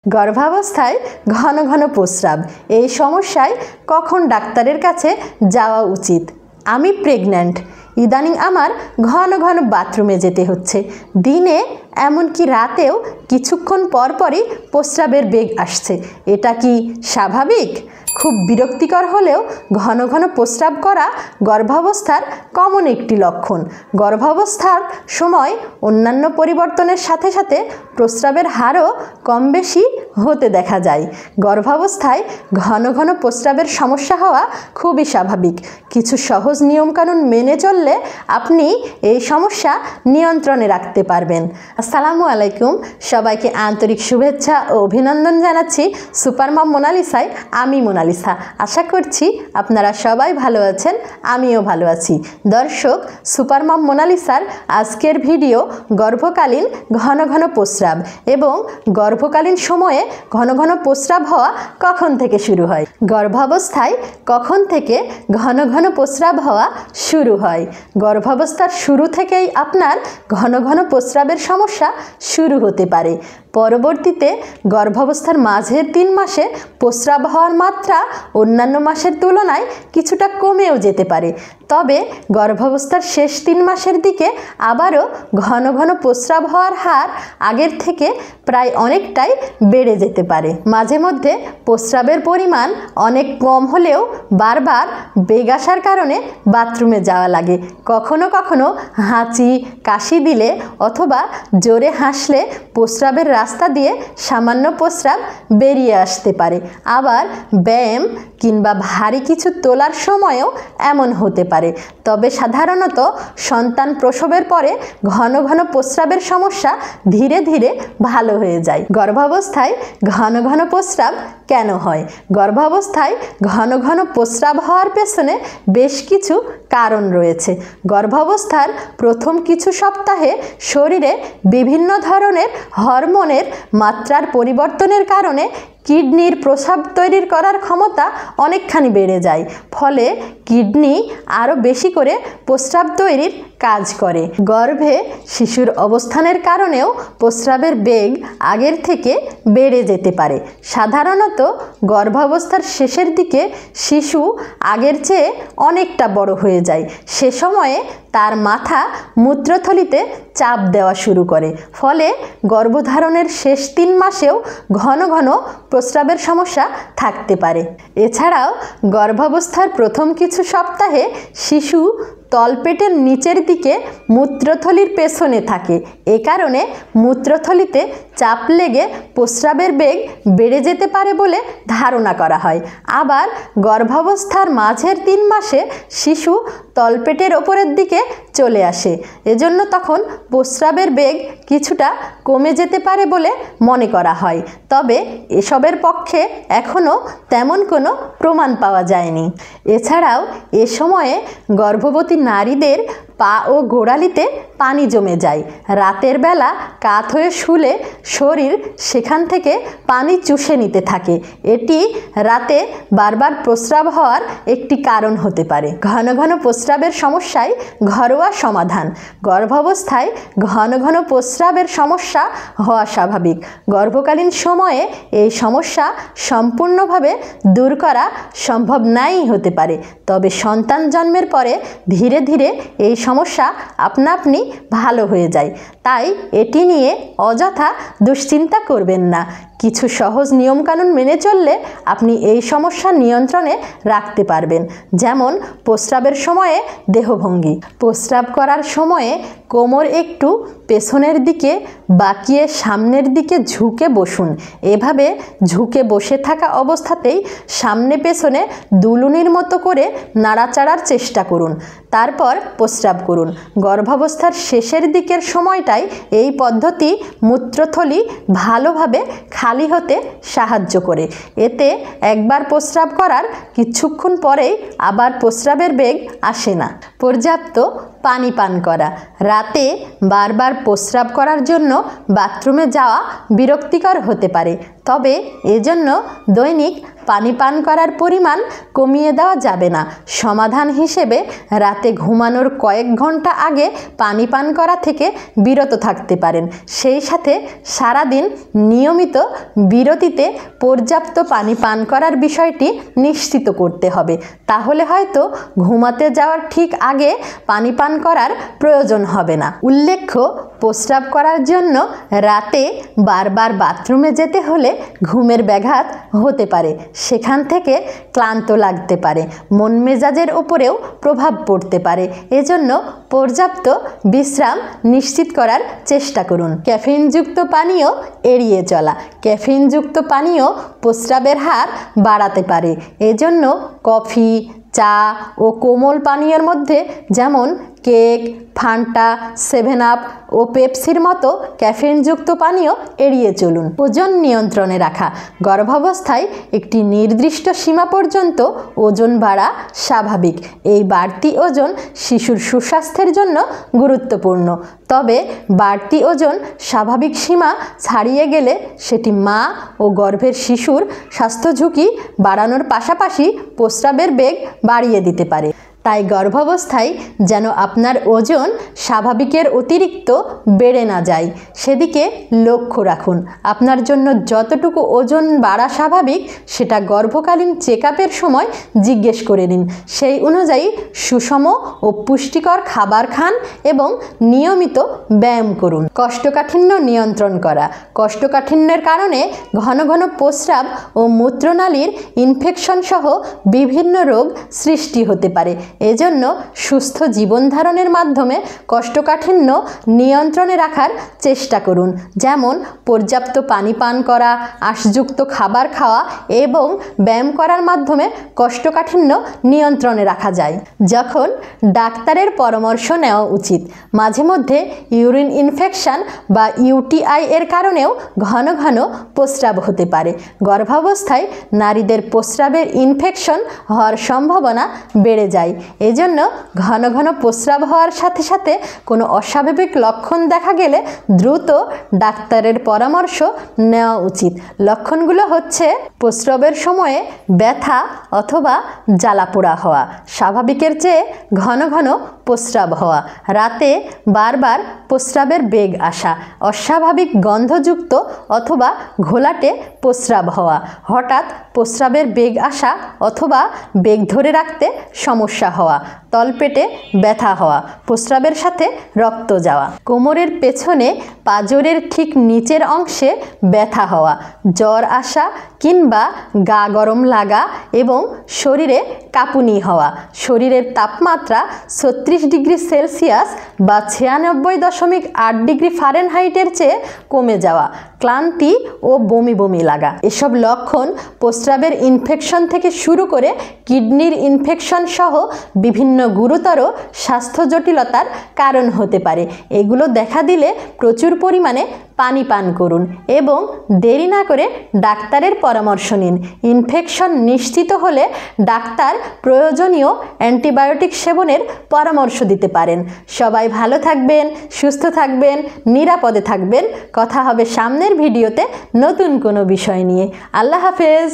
গর্ভাবস্থায় ঘন ঘন প্রস্রাব এই সমস্যায় কখন ডাক্তারের কাছে যাওয়া উচিত? আমি প্রেগন্যান্ট, ইদানিং আমার ঘন ঘন বাথরুমে যেতে হচ্ছে। দিনে এমনকি রাতেও কিছুক্ষণ পরপরই প্রস্রাবের বেগ আসছে। এটা কি স্বাভাবিক? খুব বিরক্তিকর হলেও ঘন ঘন প্রস্রাব করা গর্ভাবস্থার কমন একটি লক্ষণ। গর্ভাবস্থার সময় অন্যান্য পরিবর্তনের সাথে সাথে প্রস্রাবের হারও কম বেশি হতে দেখা যায়। গর্ভাবস্থায় ঘন ঘন প্রস্রাবের সমস্যা হওয়া খুবই স্বাভাবিক। কিছু সহজ নিয়মকানুন মেনে চললে আপনি এই সমস্যা নিয়ন্ত্রণে রাখতে পারবেন। আসসালামু আলাইকুম, সবাইকে আন্তরিক শুভেচ্ছা ও অভিনন্দন জানাচ্ছি সুপার মম মোনালিসায়। আমি মোনালিসা, আশা করছি আপনারা সবাই ভালো আছেন, আমিও ভালো আছি। দর্শক, সুপার মম মোনালিসার আজকের ভিডিও গর্ভকালীন ঘন ঘন প্রস্রাব এবং গর্ভকালীন সময়ে ঘন ঘন প্রস্রাব হওয়া কখন থেকে শুরু হয়। গর্ভাবস্থায় কখন থেকে ঘন ঘন প্রস্রাব হওয়া শুরু হয়? গর্ভাবস্থার শুরু থেকেই আপনার ঘন ঘন প্রস্রাবের সমস্যা শুরু হতে পারে। পরবর্তীতে গর্ভাবস্থার মাঝের 3 মাসে প্রস্রাব হওয়ার মাত্রা অন্যান্য মাসের তুলনায় কিছুটা কমেও যেতে পারে। তবে গর্ভাবস্থার শেষ 3 মাসের দিকে আবারও ঘন ঘন প্রস্রাব হওয়ার হার আগের থেকে প্রায় অনেকটাই বেড়ে যেতে পারে। মাঝে মধ্যে প্রস্রাবের পরিমাণ অনেক কম হলেও বারবার বেগ আসার কারণে বাথরুমে যাওয়া লাগে। কখনো কখনো হাঁচি কাশি দিলে অথবা জোরে হাসলে প্রস্রাবের রাস্তা দিয়ে সামান্য প্রস্রাব বেরিয়ে আসতে পারে। আবার ব্যায়াম কিংবা ভারী কিছু তোলার সময়ও এমন হতে পারে। তবে সাধারণত সন্তান প্রসবের পরে ঘন ঘন প্রস্রাবের সমস্যা ধীরে ধীরে ভালো হয়ে যায়। গর্ভাবস্থায় ঘন ঘন প্রস্রাব কেন হয়? গর্ভাবস্থায় ঘন ঘন প্রস্রাব হওয়ার পেছনে বেশ কিছু কারণ রয়েছে। গর্ভাবস্থার প্রথম কিছু সপ্তাহে শরীরে বিভিন্ন ধরনের হরমোনের মাত্রার পরিবর্তনের কারণে কিডনির প্রস্রাব তৈরি করার ক্ষমতা অনেকখানি বেড়ে যায়। ফলে কিডনি আরও বেশি করে প্রস্রাব তৈরির কাজ করে। গর্ভে শিশুর অবস্থানের কারণেও প্রস্রাবের বেগ আগের থেকে বেড়ে যেতে পারে। সাধারণত গর্ভাবস্থার শেষের দিকে শিশু আগের চেয়ে অনেকটা বড় হয়ে যায়। সে সময়ে তার মাথা মূত্রথলিতে চাপ দেওয়া শুরু করে। ফলে গর্ভধারণের শেষ 3 মাসেও ঘন ঘন প্রস্রাবের সমস্যা থাকতে পারে। এছাড়াও গর্ভাবস্থার প্রথম কিছু সপ্তাহে শিশু তলপেটের নিচের দিকে মূত্রথলির পেছনে থাকে। এ কারণে মূত্রথলিতে চাপ লেগে প্রস্রাবের বেগ বেড়ে যেতে পারে বলে ধারণা করা হয়। আবার গর্ভাবস্থার মাঝের 3 মাসে শিশু তলপেটের ওপরের দিকে চলে আসে। এজন্য তখন প্রস্রাবের বেগ কিছুটা কমে যেতে পারে বলে মনে করা হয়। তবে এসবের পক্ষে এখনও তেমন কোনো প্রমাণ পাওয়া যায়নি। এছাড়াও এ সময়ে গর্ভবতী নারীদের পা ও গোড়ালিতে পানি জমে যায়। রাতের বেলা কাত হয়ে শুলে শরীর সেখান থেকে পানি চুষে নিতে থাকে। এটি রাতে বারবার প্রস্রাব হওয়ার একটি কারণ হতে পারে। ঘন ঘন প্রস্রাবের সমস্যায় ঘরোয়া সমাধান। গর্ভাবস্থায় ঘন ঘন প্রস্রাবের সমস্যা হওয়া স্বাভাবিক। গর্ভকালীন সময়ে এই সমস্যা সম্পূর্ণভাবে দূর করা সম্ভব নাই হতে পারে। তবে সন্তান জন্মের পরে ধীরে ধীরে এই সমস্যা আপনা আপনি ভালো হয়ে যায়। তাই এটি নিয়ে অযথা দুশ্চিন্তা করবেন না। কিছু সহজ নিয়মকানুন মেনে চললে আপনি এই সমস্যা নিয়ন্ত্রণে রাখতে পারবেন। যেমন প্রস্রাবের সময়ে দেহভঙ্গি। প্রস্রাব করার সময়ে কোমর একটু পেছনের দিকে বাঁকিয়ে সামনের দিকে ঝুঁকে বসুন। এভাবে ঝুঁকে বসে থাকা অবস্থাতেই সামনে পেছনে দুলুনির মতো করে নাড়াচাড়ার চেষ্টা করুন। তারপর প্রস্রাব করুন। গর্ভাবস্থার শেষের দিকের সময়টায় এই পদ্ধতি মূত্রথলি ভালোভাবে খালি হতে সাহায্য করে। এতে একবার প্রস্রাব করার কিছুক্ষণ পরেই আবার প্রস্রাবের বেগ আসে না। পর্যাপ্ত পানি পান করা। রাতে বারবার প্রস্রাব করার জন্য বাথরুমে যাওয়া বিরক্তিকর হতে পারে। তবে এজন্য দৈনিক পানি পান করার পরিমাণ কমিয়ে দেওয়া যাবে না। সমাধান হিসেবে রাতে ঘুমানোর কয়েক ঘন্টা আগে পানি পান করা থেকে বিরত থাকতে পারেন। সেই সাথে সারাদিন নিয়মিত বিরতিতে পর্যাপ্ত পানি পান করার বিষয়টি নিশ্চিত করতে হবে। তাহলে হয়তো ঘুমাতে যাওয়ার ঠিক আগে পানি পান করার প্রয়োজন হবে না। উল্লেখ্য, প্রস্রাব করার জন্য রাতে বারবার বাথরুমে যেতে হলে ঘুমের ব্যাঘাত হতে পারে। সেখান থেকে ক্লান্ত লাগতে পারে, মন মেজাজের উপরেও প্রভাব পড়তে পারে। এজন্য পর্যাপ্ত বিশ্রাম নিশ্চিত করার চেষ্টা করুন। ক্যাফেইনযুক্ত পানীয় এড়িয়ে চলা। ক্যাফেইনযুক্ত পানীয় প্রস্রাবের হার বাড়াতে পারে। এজন্য কফি, চা ও কোমল পানীয়ের মধ্যে যেমন কেক, ফান্টা, 7 আপ ও পেপসির মতো ক্যাফেইনযুক্ত পানীয় এড়িয়ে চলুন। ওজন নিয়ন্ত্রণে রাখা। গর্ভাবস্থায় একটি নির্দিষ্ট সীমা পর্যন্ত ওজন বাড়া স্বাভাবিক। এই বাড়তি ওজন শিশুর সুস্বাস্থ্যের জন্য গুরুত্বপূর্ণ। তবে বাড়তি ওজন স্বাভাবিক সীমা ছাড়িয়ে গেলে সেটি মা ও গর্ভের শিশুর স্বাস্থ্য ঝুঁকি বাড়ানোর পাশাপাশি প্রস্রাবের বেগ বাড়িয়ে দিতে পারে। তাই গর্ভাবস্থায় যেন আপনার ওজন স্বাভাবিকের অতিরিক্ত বেড়ে না যায়, সেদিকে লক্ষ্য রাখুন। আপনার জন্য যতটুকু ওজন বাড়া স্বাভাবিক সেটা গর্ভকালীন চেকআপের সময় জিজ্ঞেস করে নিন। সেই অনুযায়ী সুষম ও পুষ্টিকর খাবার খান এবং নিয়মিত ব্যায়াম করুন। কোষ্ঠকাঠিন্য নিয়ন্ত্রণ করা। কোষ্ঠকাঠিন্যের কারণে ঘন ঘন প্রস্রাব ও মূত্রনালীর ইনফেকশন সহ বিভিন্ন রোগ সৃষ্টি হতে পারে। এজন্য সুস্থ জীবনধারণের মাধ্যমে কোষ্ঠকাঠিন্য নিয়ন্ত্রণে রাখার চেষ্টা করুন। যেমন পর্যাপ্ত পানি পান করা, আঁশযুক্ত খাবার খাওয়া এবং ব্যায়াম করার মাধ্যমে কোষ্ঠকাঠিন্য নিয়ন্ত্রণে রাখা যায়। যখন ডাক্তারের পরামর্শ নেওয়া উচিত। মাঝে মধ্যে ইউরিন ইনফেকশন বা ইউটিআই এর কারণেও ঘন ঘন প্রস্রাব হতে পারে। গর্ভাবস্থায় নারীদের প্রস্রাবের ইনফেকশন হওয়ার সম্ভাবনা বেড়ে যায়। এজন্য ঘন ঘন প্রস্রাব হওয়ার সাথে সাথে কোনো অস্বাভাবিক লক্ষণ দেখা গেলে দ্রুত ডাক্তারের পরামর্শ নেওয়া উচিত। লক্ষণগুলো হচ্ছে প্রস্রাবের সময়ে ব্যথা অথবা জ্বালাপোড়া হওয়া, স্বাভাবিকের চেয়ে ঘন ঘন প্রস্রাব হওয়া, রাতে বারবার প্রস্রাবের বেগ আসা, অস্বাভাবিক গন্ধযুক্ত অথবা ঘোলাটে প্রস্রাব হওয়া, হঠাৎ প্রস্রাবের বেগ আসা অথবা বেগ ধরে রাখতে সমস্যা হওয়া, তলপেটে ব্যথা হওয়া, প্রস্রাবের সাথে রক্ত যাওয়া, কোমরের পেছনে পাঁজরের ঠিক নিচের অংশে ব্যথা হওয়া, জ্বর আসা কিংবা গা গরম লাগা এবং শরীরে কাঁপুনি হওয়া, শরীরের তাপমাত্রা 36 ডিগ্রি সেলসিয়াস বা 96.8 ডিগ্রি ফারেনহাইটের চেয়ে কমে যাওয়া, ক্লান্তি ও বমি বমি লাগা। এসব লক্ষণ প্রস্রাবের ইনফেকশন থেকে শুরু করে কিডনির ইনফেকশন সহ বিভিন্ন গুরুতর স্বাস্থ্য জটিলতার কারণ হতে পারে। এগুলো দেখা দিলে প্রচুর পরিমাণে পানি পান করুন এবং দেরি না করে ডাক্তারের পরামর্শ নিন। ইনফেকশন নিশ্চিত হলে ডাক্তার প্রয়োজনীয় অ্যান্টিবায়োটিক সেবনের পরামর্শ দিতে পারেন। সবাই ভালো থাকবেন, সুস্থ থাকবেন, নিরাপদে থাকবেন। কথা হবে সামনের ভিডিওতে নতুন কোনো বিষয় নিয়ে। আল্লাহ হাফেজ।